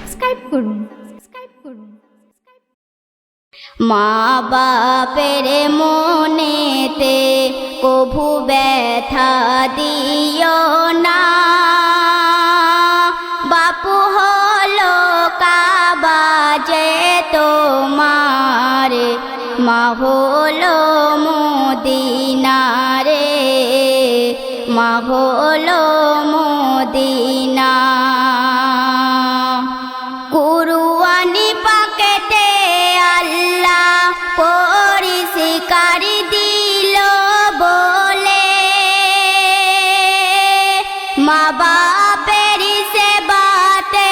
Subscribe করুন। মা বাপের মনেতে কভু ব্যথা দিও না, বাপু হলো কাবা যে তোমার, মা হলো মদিনা রে, মা হলো মদিনা। কুরআনি পাকেতে আল্লাহ পরিষ্কার দিল বলে, মা বাপের সেবাতে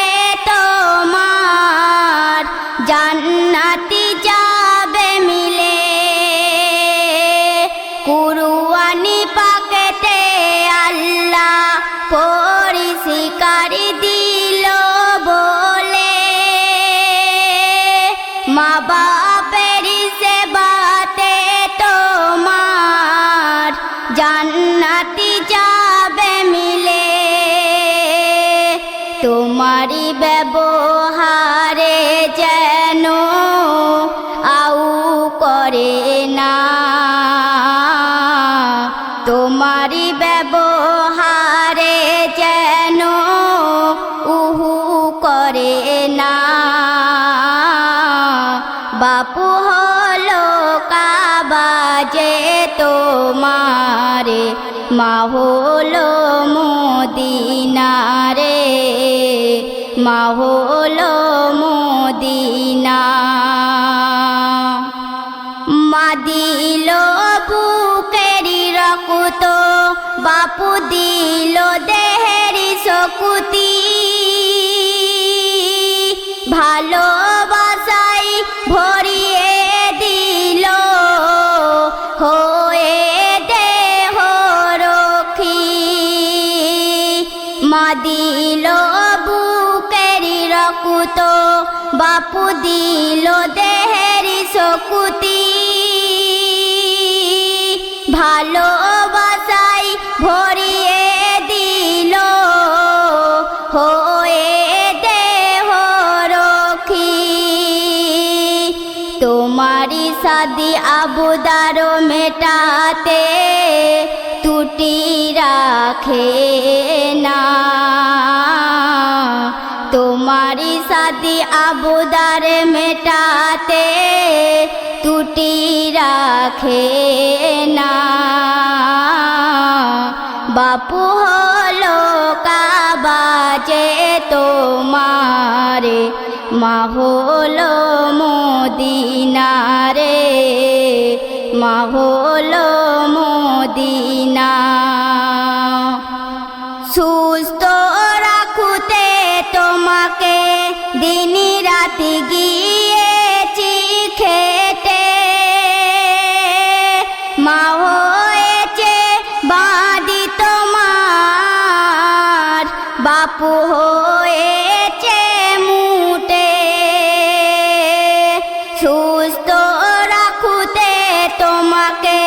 তোমার জান্নাতি যাবে মিলে। কুরআনি পাকেতে আল্লাহ পরিষ্কার দিল বলে, মা বাপের সেবাতে তোমার জান্নাতি যাবে মিলে। তোমারি ব্যবহারে যেন আউ করে না, তোমারি ব্যবহারে যেন উহু করে না। বাপু হলো কাবা যে তোমার, মা হলো মদিনা রে, মা হলো মদিনা। মা দিল বুকেরি রক্ত, বাপু দিল দেহেরি শকুতি, ভালোবাসাই ভরিয়ে দিল হয়ে দেহ রক্ষী। মা দিল বুকেরি রক্ত, বাপু দিল দেহেরি শকুতি, ভালোবাসাই ভরিয়ে দিল হয়ে দেহ রক্ষী। তোমারি সাদি আবুদার মেটাতে ত্রুটি রাখে না, তোমারি সাদি আবুদার মেটাতে ত্রুটি রাখে না। বাপু হলো কাবা যে তোমার, মা হলো মদিনা রে, মা হলো মদিনা। সুস্থ রাখুতে তোমাকে দিন রাতি গিয়েছি খেটে, মা হয়েছে বাঁধি তোমার, বাপু হয়েছে মুটে। সুস্থ রাখুতে তোমাকে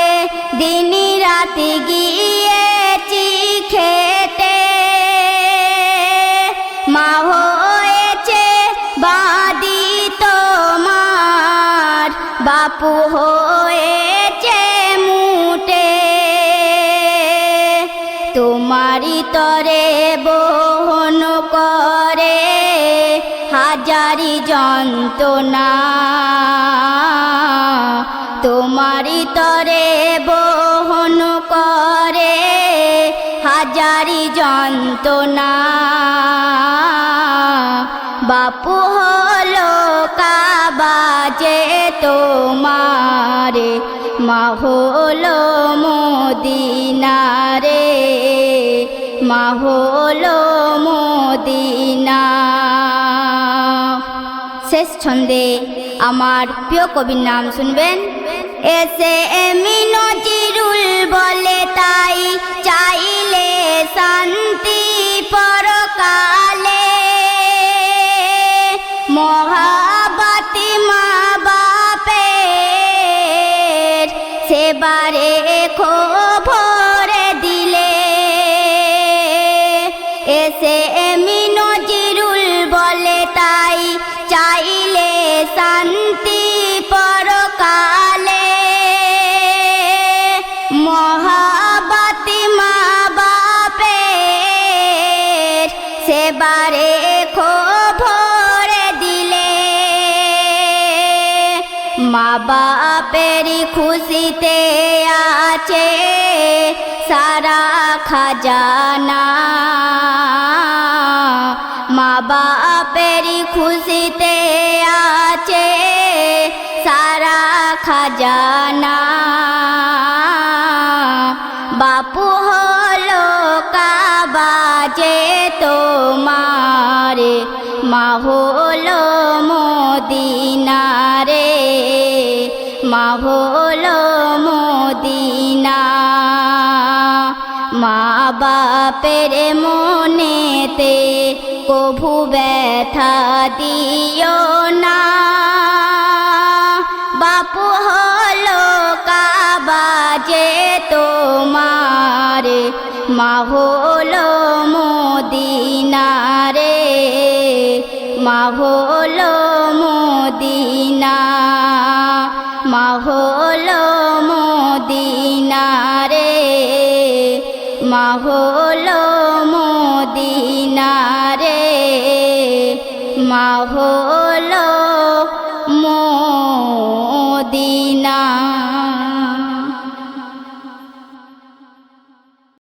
দিন রাতি গিয়েছি খেটে, মা হয়েছে বাঁধি তোমার, বাপু হয়েছে মুটে। তোমারি তরে বহন করে হাজারি যন্ত্রণা, তোমারি তরে বহন করে হাজারি যন্ত্রণা। বাপু হলো কাবা যে তোমার, মা হলো মদিনা রে, মা হলো মদিনা। শেষ ছন্দে আমার প্রিয় কবির নাম শুনবেন। এসে এমি নজিরুল বলে তাই চাইলে শান্তি পরকালে, মহাবাতি মা বাপের সেবারে ভরে দিলে। এসে এমি নজিরুল বলে তাই রেখো ভরে দিলে মা বাপেরই খুশিতে আছে সারা খাজানা মা বাপেরই খুশিতে আছে সারা খাজানা বাপু হলো কাবা যে তোমার মা হলো মদিনা রে মা হলো মদিনা মা বাপের মনেতে কভু ব্যথা দিও না বাপু হলো কাবা যে তোমার মা হলো মদিনা রে মা হলো মদিনা মা হলো মদিনা রে মা হলো মদিনা রে মা হলো